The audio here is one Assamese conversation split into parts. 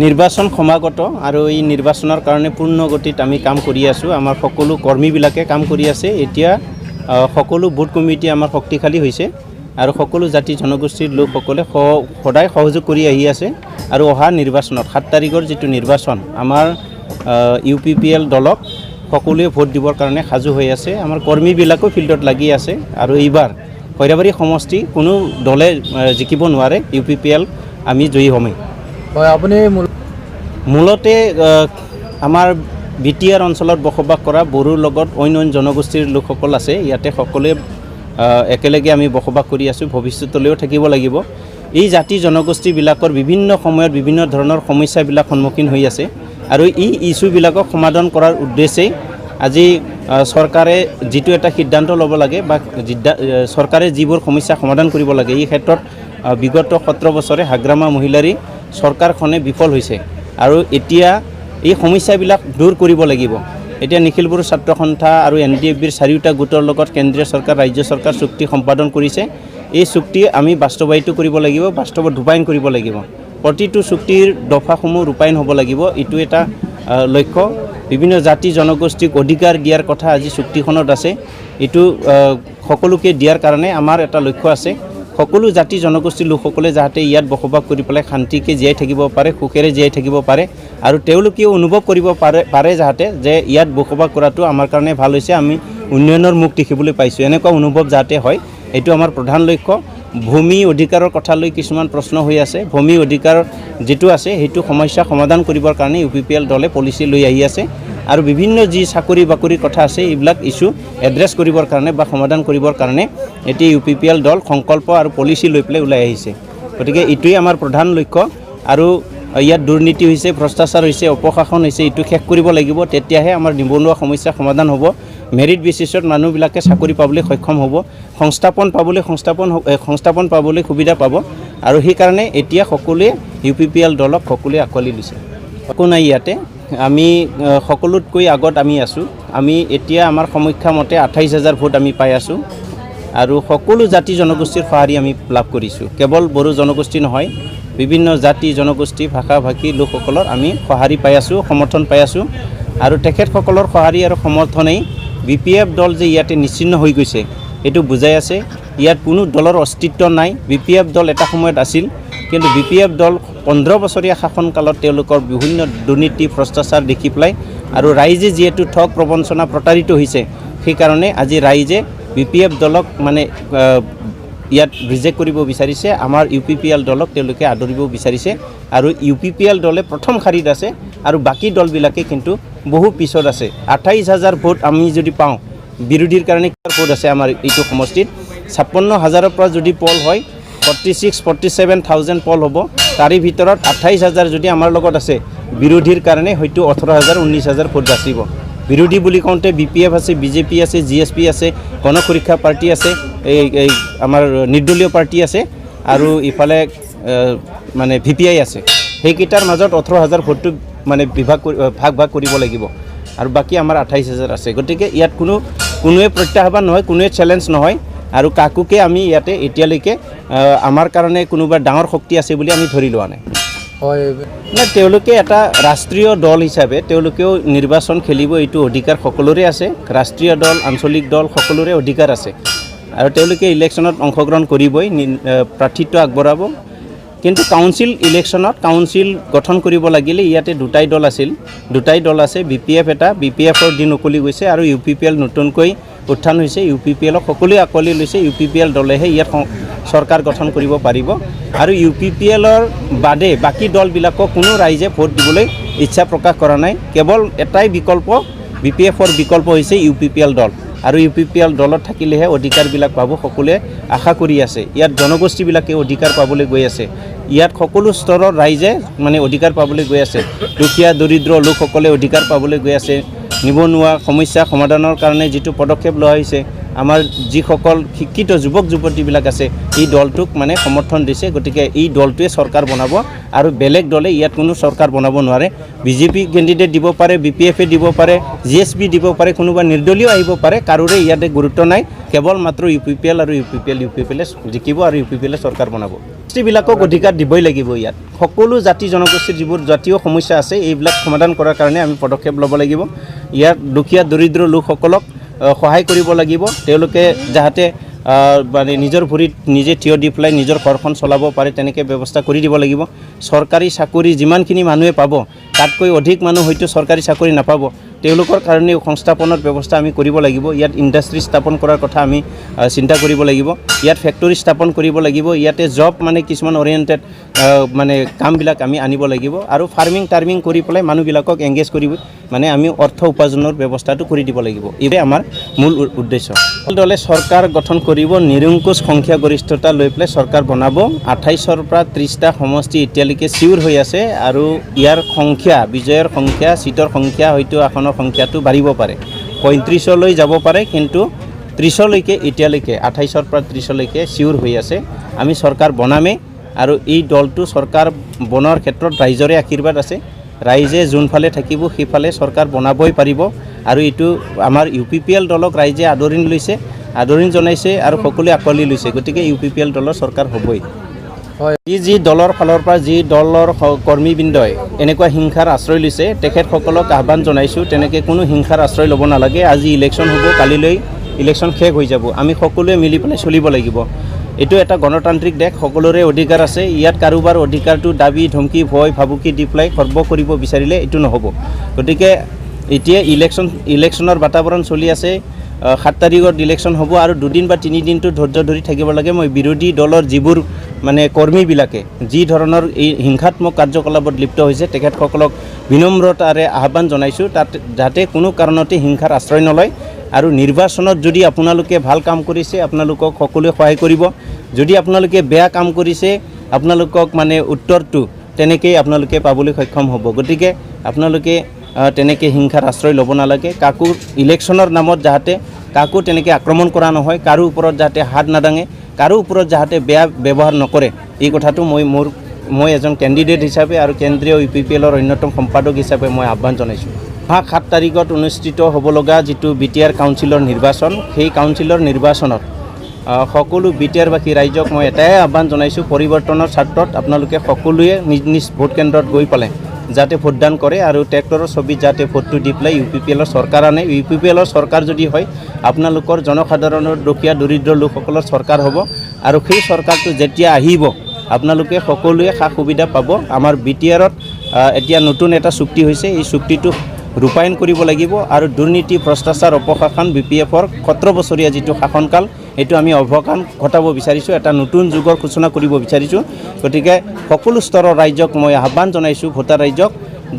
নিৰ্বাচন সমাগত আৰু এই নিৰ্বাচনৰ কাৰণে পূৰ্ণ গতিত আমি কাম কৰি আছোঁ। আমাৰ সকলো কৰ্মীবিলাকে কাম কৰি আছে। এতিয়া সকলো বুথ কমিটি আমাৰ শক্তিশালী হৈছে আৰু সকলো জাতি জনগোষ্ঠীৰ লোকসকলে সদায় সহযোগ কৰি আহি আছে। আৰু অহা নিৰ্বাচনত 7 তাৰিখৰ যিটো নিৰ্বাচন আমাৰ UPPL দলক সকলোৱে ভোট দিবৰ কাৰণে সাজু হৈ আছে। আমাৰ কৰ্মীবিলাকো ফিল্ডত লাগি আছে আৰু এইবাৰ খৈৰাবাৰী সমষ্টি কোনো দলে জিকিব নোৱাৰে। UPPL আমি জয়ী হ'মেই। হয়, আপুনি মূলতে আমাৰ BTR অঞ্চলত বসবাস কৰা বড়োৰ লগত অন্য জনগোষ্ঠীৰ লোকসকল আছে। ইয়াতে সকলোৱে একেলগে আমি বসবাস কৰি আছোঁ, ভৱিষ্যতলৈও থাকিব লাগিব। এই জাতি জনগোষ্ঠীবিলাকৰ বিভিন্ন সময়ত বিভিন্ন ধৰণৰ সমস্যাবিলাক সন্মুখীন হৈ আছে আৰু এই ইস্যুবিলাকক সমাধান কৰাৰ উদ্দেশ্যেই আজি চৰকাৰে যিটো এটা সিদ্ধান্ত ল'ব লাগে বা চৰকাৰে যিবোৰ সমস্যা সমাধান কৰিব লাগে, এই ক্ষেত্ৰত বিগত 17 বছৰে হাগ্ৰামা মহিলাৰী চৰকাৰখনে বিফল হৈছে আৰু এতিয়া এই সমস্যাবিলাক দূৰ কৰিব লাগিব। এতিয়া নিখিল বড়ো ছাত্ৰ সন্থা আৰু NDFBৰ 4টা গোটৰ লগত কেন্দ্ৰীয় চৰকাৰ ৰাজ্য চৰকাৰ চুক্তি সম্পাদন কৰিছে। এই চুক্তি আমি বাস্তৱায়িত কৰিব লাগিব, বাস্তৱত ৰূপায়ণ কৰিব লাগিব। প্ৰতিটো চুক্তিৰ দফাসমূহ ৰূপায়ণ হ'ব লাগিব, এইটো এটা লক্ষ্য। বিভিন্ন জাতি জনগোষ্ঠীক অধিকাৰ দিয়াৰ কথা আজি চুক্তিখনত আছে। এইটো সকলোকে দিয়াৰ কাৰণে আমাৰ এটা লক্ষ্য আছে। সকলো জাতি জনগোষ্ঠীৰ লোকসকলে যাতে ইয়াত বসবাস কৰি পেলাই শান্তিকৈ জীয়াই থাকিব পাৰে, সুখেৰে জীয়াই থাকিব পাৰে আৰু তেওঁলোকেও অনুভৱ কৰিব পাৰে যাতে যে ইয়াত বসবাস কৰাটো আমাৰ কাৰণে ভাল হৈছে, আমি উন্নয়নৰ মুখ দেখিবলৈ পাইছোঁ, এনেকুৱা অনুভৱ যাতে হয়, এইটো আমাৰ প্ৰধান লক্ষ্য। ভূমি অধিকাৰৰ কথা লৈ কিছুমান প্ৰশ্ন হৈ আছে। ভূমি অধিকাৰ যিটো আছে সেইটো সমস্যা সমাধান কৰিবৰ কাৰণে UPPL দলে পলিচি লৈ আহি আছে আৰু বিভিন্ন যি চাকৰি বাকৰিৰ কথা আছে এইবিলাক ইস্যু এড্ৰেছ কৰিবৰ কাৰণে বা সমাধান কৰিবৰ কাৰণে এতিয়া UPPL দল সংকল্প আৰু পলিচি লৈ পেলাই ওলাই আহিছে। গতিকে এইটোৱেই আমাৰ প্ৰধান লক্ষ্য আৰু ইয়াত দুৰ্নীতি হৈছে, ভ্ৰষ্টাচাৰ হৈছে, অপশাসন হৈছে, এইটো শেষ কৰিব লাগিব। তেতিয়াহে আমাৰ নিবনুৱা সমস্যা সমাধান হ'ব। মেৰিট বেচিছত মানুহবিলাকে চাকৰি পাবলৈ সক্ষম হ'ব, সংস্থাপন পাবলৈ সুবিধা পাব আৰু সেইকাৰণে এতিয়া সকলোৱে UPPL দলক সকলোৱে আঁকোৱালি লৈছে। একো নাই ইয়াতে, আমি সকলোতকৈ আগত আমি আছোঁ। আমি এতিয়া আমাৰ সমীক্ষা মতে 28,000 ভোট আমি পাই আছোঁ আৰু সকলো জাতি জনগোষ্ঠীৰ সঁহাৰি আমি লাভ কৰিছোঁ। কেৱল বড়ো জনগোষ্ঠী নহয়, বিভিন্ন জাতি জনগোষ্ঠী ভাষা ভাষী লোকসকলৰ আমি সঁহাৰি পাই আছোঁ, সমৰ্থন পাই আছোঁ আৰু তেখেতসকলৰ সঁহাৰি আৰু সমৰ্থনেই BPF দল যে ইয়াতে নিশ্চিহ্ন হৈ গৈছে এইটো বুজাই আছে। ইয়াত কোনো দলৰ অস্তিত্ব নাই। BPF দল এটা সময়ত আছিল, কিন্তু BPF দল 15 বছৰীয়া শাসনকালত তেওঁলোকৰ বিভিন্ন দুৰ্নীতি ভ্ৰষ্টাচাৰ দেখি পেলাই আৰু ৰাইজে যিহেতু ঠগ প্ৰবঞ্চনা প্ৰতাৰিত হৈছে, সেইকাৰণে আজি ৰাইজে BPF দলক মানে ইয়াত ৰিজেক্ট কৰিব বিচাৰিছে। আমাৰ UPPL দলক তেওঁলোকে আদৰিব বিচাৰিছে আৰু UPPL দলে প্ৰথম শাৰীত আছে আৰু বাকী দলবিলাকে কিন্তু বহু পিছত আছে। 28,000 ভোট আমি যদি পাওঁ, বিৰোধীৰ কাৰণে ভোট আছে আমাৰ এইটো সমষ্টিত 56,000ৰ পৰা যদি পল হয় 47,000 পল হ'ব। তাৰে ভিতৰত 28,000 যদি আমাৰ লগত আছে, বিৰোধীৰ কাৰণে হয়তো 18,000 19,000 ভোট বাচিব। বিৰোধী বুলি কওঁতে BPF আছে, BJP আছে, GSP আছে, গণ সুৰক্ষা পাৰ্টি আছে, এই আমাৰ নিৰ্দলীয় পাৰ্টি আছে আৰু ইফালে মানে VPI আছে। সেইকেইটাৰ মাজত 18,000 ভোটটো মানে ভাগ কৰিব লাগিব আৰু বাকী আমাৰ 28,000 আছে। গতিকে ইয়াত কোনোৱে প্ৰত্যাহ্বান নহয়, কোনোৱে চেলেঞ্জ নহয় আৰু কাকোকে আমি ইয়াতে এতিয়ালৈকে আমাৰ কাৰণে কোনোবা ডাঙৰ শক্তি আছে বুলি আমি ধৰি লোৱা নাই। হয়, তেওঁলোকে এটা ৰাষ্ট্ৰীয় দল হিচাপে তেওঁলোকেও নিৰ্বাচন খেলিব, এইটো অধিকাৰ সকলোৰে আছে। ৰাষ্ট্ৰীয় দল, আঞ্চলিক দল সকলোৰে অধিকাৰ আছে আৰু তেওঁলোকে ইলেকশ্যনত অংশগ্ৰহণ কৰিবই, প্ৰাৰ্থিত্ব আগবঢ়াব। কিন্তু কাউন্সিল ইলেকশ্যনত কাউন্সিল গঠন কৰিব লাগিলে ইয়াতে দুটাই দল আছে। BPF এটা, BPFৰ দিন উকলি গৈছে আৰু UPPL নতুনকৈ উত্থান হৈছে। UPPLক সকলোৱে আঁকোৱালি লৈছে। UPPL দলেহে ইয়াত চৰকাৰ গঠন কৰিব পাৰিব আৰু UPPLৰ বাদে বাকী দলবিলাকক কোনো ৰাইজে ভোট দিবলৈ ইচ্ছা প্ৰকাশ কৰা নাই। কেৱল এটাই বিকল্প, BPFৰ বিকল্প হৈছে UPPL দল আৰু UPPL দলত থাকিলেহে অধিকাৰবিলাক পাব, সকলোৱে আশা কৰি আছে। ইয়াত জনগোষ্ঠীবিলাকে অধিকাৰ পাবলৈ গৈ আছে, ইয়াত সকলো স্তৰৰ ৰাইজে মানে অধিকাৰ পাবলৈ গৈ আছে। দুখীয়া দৰিদ্ৰ লোকসকলে অধিকাৰ পাবলৈ গৈ আছে। নিবনুৱা সমস্যা সমাধানৰ কাৰণে যিটো পদক্ষেপ লোৱা হৈছে, আমাৰ যিসকল শিক্ষিত যুৱক যুৱতীবিলাক আছে এই দলটোক মানে সমৰ্থন দিছে। গতিকে এই দলটোৱে চৰকাৰ বনাব আৰু বেলেগ দলে ইয়াত কোনো চৰকাৰ বনাব নোৱাৰে। BJP কেণ্ডিডেট দিব পাৰে, BPF দিব পাৰে, GSP দিব পাৰে, কোনোবা নিৰ্দলীয় আহিব পাৰে, কাৰোৰে ইয়াতে গুৰুত্ব নাই। কেৱল মাত্ৰ UPPL আৰু UPPL জিকিব আৰু UPPL চৰকাৰ বনাব। গোষ্ঠীবিলাকক অধিকাৰ দিবই লাগিব ইয়াত সকলো জাতি জনগোষ্ঠীৰ যিবোৰ জাতীয় সমস্যা আছে এইবিলাক সমাধান কৰাৰ কাৰণে আমি পদক্ষেপ ল'ব লাগিব ইয়াত দুখীয়া দৰিদ্ৰ লোকসকলক সহায় কৰিব লাগিব তেওঁলোকে যাতে মানে নিজৰ ভৰিত নিজে থিয় দি পেলাই নিজৰ ঘৰখন চলাব পাৰে তেনেকৈ ব্যৱস্থা কৰি দিব লাগিব চৰকাৰী চাকৰি যিমানখিনি মানুহে পাব তাতকৈ অধিক মানুহ হয়তো চৰকাৰী চাকৰি নাপাব তেওঁলোকৰ কাৰণেও সংস্থাপনৰ ব্যৱস্থা আমি কৰিব লাগিব ইয়াত ইণ্ডাষ্ট্ৰি স্থাপন কৰাৰ কথা আমি চিন্তা কৰিব লাগিব ইয়াত ফেক্টৰী স্থাপন কৰিব লাগিব ইয়াতে জব মানে কিছুমান অৰিয়েণ্টেড মানে কামবিলাক আমি আনিব লাগিব আৰু ফাৰ্মিং কৰি পেলাই মানুহবিলাকক এংগেজ কৰিব মানে আমি অৰ্থ উপাৰ্জনৰ ব্যৱস্থাটো কৰি দিব লাগিব এইটোৱে আমাৰ মূল উদ্দেশ্য দলে চৰকাৰ গঠন কৰিব নিৰংকুশ সংখ্যাগৰিষ্ঠতা লৈ পেলাই চৰকাৰ বনাব 28ৰ পৰা 30টা সমষ্টি এতিয়ালৈকে চিউৰ হৈ আছে আৰু ইয়াৰ সংখ্যা বিজয়ৰ সংখ্যা সিটৰ সংখ্যা হয়তো আসনৰ সংখ্যাটো বাঢ়িব পাৰে 35লৈ যাব পাৰে কিন্তু 30লৈকে এতিয়ালৈকে 28ৰ পৰা 30লৈকে চিউৰ হৈ আছে আমি চৰকাৰ বনামে আৰু এই দলটো চৰকাৰ বনোৱাৰ ক্ষেত্ৰত ৰাইজৰে আশীৰ্বাদ আছে ৰাইজে যোনফালে থাকিব সেইফালে চৰকাৰ বনাবই পাৰিব আৰু এইটো আমাৰ UPPL দলক ৰাইজে আদৰণি লৈছে আদৰণি জনাইছে আৰু সকলোৱে আকোৱালি লৈছে গতিকে UPPL দলৰ চৰকাৰ হ'বই হয় যি দলৰ ফালৰ পৰা যি দলৰ কৰ্মীবৃন্দই এনেকুৱা হিংসাৰ আশ্ৰয় লৈছে তেখেতসকলক আহ্বান জনাইছোঁ তেনেকৈ কোনো হিংসাৰ আশ্ৰয় ল'ব নালাগে আজি ইলেকশ্যন হ'ব কালিলৈ ইলেকশ্যন শেষ হৈ যাব আমি সকলোৱে মিলি পেলাই চলিব লাগিব এইটো এটা গণতান্ত্ৰিক দেশ সকলোৰে অধিকাৰ আছে ইয়াত কাৰোবাৰ অধিকাৰটো দাবী ধমকি ভয় ভাবুকি দি পেলাই খৰ্ব কৰিব বিচাৰিলে এইটো নহ'ব গতিকে এতিয়া ইলেকশ্যনৰ বাতাবৰণ চলি আছে 7 তাৰিখত ইলেকশ্যন হ'ব আৰু 2 দিন বা 3 দিনটো ধৈৰ্য ধৰি থাকিব লাগে মই বিৰোধী দলৰ যিবোৰ মানে কৰ্মীবিলাকে যি ধৰণৰ এই হিংসাত্মক কাৰ্যকলাপত লিপ্ত হৈছে তেখেতসকলক বিনম্ৰতাৰে আহ্বান জনাইছোঁ তাত যাতে কোনো কাৰণতে হিংসাৰ আশ্ৰয় নলয় আৰু নিৰ্বাচনত যদি আপোনালোকে ভাল কাম কৰিছে আপোনালোকক সকলোৱে সহায় কৰিব যদি আপোনালোকে বেয়া কাম কৰিছে আপোনালোকক মানে উত্তৰটো তেনেকৈ আপোনালোকে পাবলৈ সক্ষম হ'ব গতিকে আপোনালোকে তেনেকৈ হিংসাৰ আশ্ৰয় ল'ব নালাগে কাকো ইলেকশ্যনৰ নামত যাতে কাকো তেনেকৈ আক্ৰমণ কৰা নহয় কাৰো ওপৰত যাতে হাত নাদাঙে কাৰো ওপৰত যাতে বেয়া ব্যৱহাৰ নকৰে এই কথাটো মই এজন কেণ্ডিডেট হিচাপে আৰু কেন্দ্ৰীয় UPPLৰ অন্যতম সম্পাদক হিচাপে মই আহ্বান জনাইছোঁ 7 তাৰিখত অনুষ্ঠিত হ'ব লগা যিটো BTR কাউন্সিলৰ নিৰ্বাচন সেই কাউন্সিলৰ নিৰ্বাচনত সকলো BTRবাসী ৰাইজক মই এটাই আহ্বান জনাইছোঁ পৰিৱৰ্তনৰ স্বাৰ্থত আপোনালোকে সকলোৱে নিজ ভোট কেন্দ্ৰত গৈ পেলাই যাতে ভোটদান কৰে আৰু ট্ৰেক্টৰৰ ছবিত যাতে ভোটটো দি পেলাই UPPLৰ চৰকাৰ আনে UPPLৰ চৰকাৰ যদি হয় আপোনালোকৰ জনসাধাৰণৰ দুখীয়া দৰিদ্ৰ লোকসকলৰ চৰকাৰ হ'ব আৰু সেই চৰকাৰটো যেতিয়া আহিব আপোনালোকে সকলোৱে সা সুবিধা পাব আমাৰ BTRত এতিয়া নতুন এটা চুক্তি হৈছে এই চুক্তিটো ৰূপায়ণ কৰিব লাগিব আৰু দুৰ্নীতি ভ্ৰষ্টাচাৰ অপশাসন BPFৰ 17 বছৰীয়া যিটো শাসনকাল এইটো আমি অৱসান ঘটাব বিচাৰিছোঁ এটা নতুন যুগৰ সূচনা কৰিব বিচাৰিছোঁ গতিকে সকলো স্তৰৰ ৰাইজক মই আহ্বান জনাইছোঁ ভোটাৰ ৰাইজক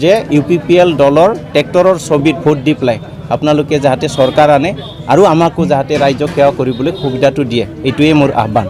যে UPPL দলৰ ট্ৰেক্টৰৰ ছবিত ভোট দি পেলাই আপোনালোকে যাতে চৰকাৰ আনে আৰু আমাকো যাতে ৰাইজক সেৱা কৰিবলৈ সুবিধাটো দিয়ে এইটোৱে মোৰ আহ্বান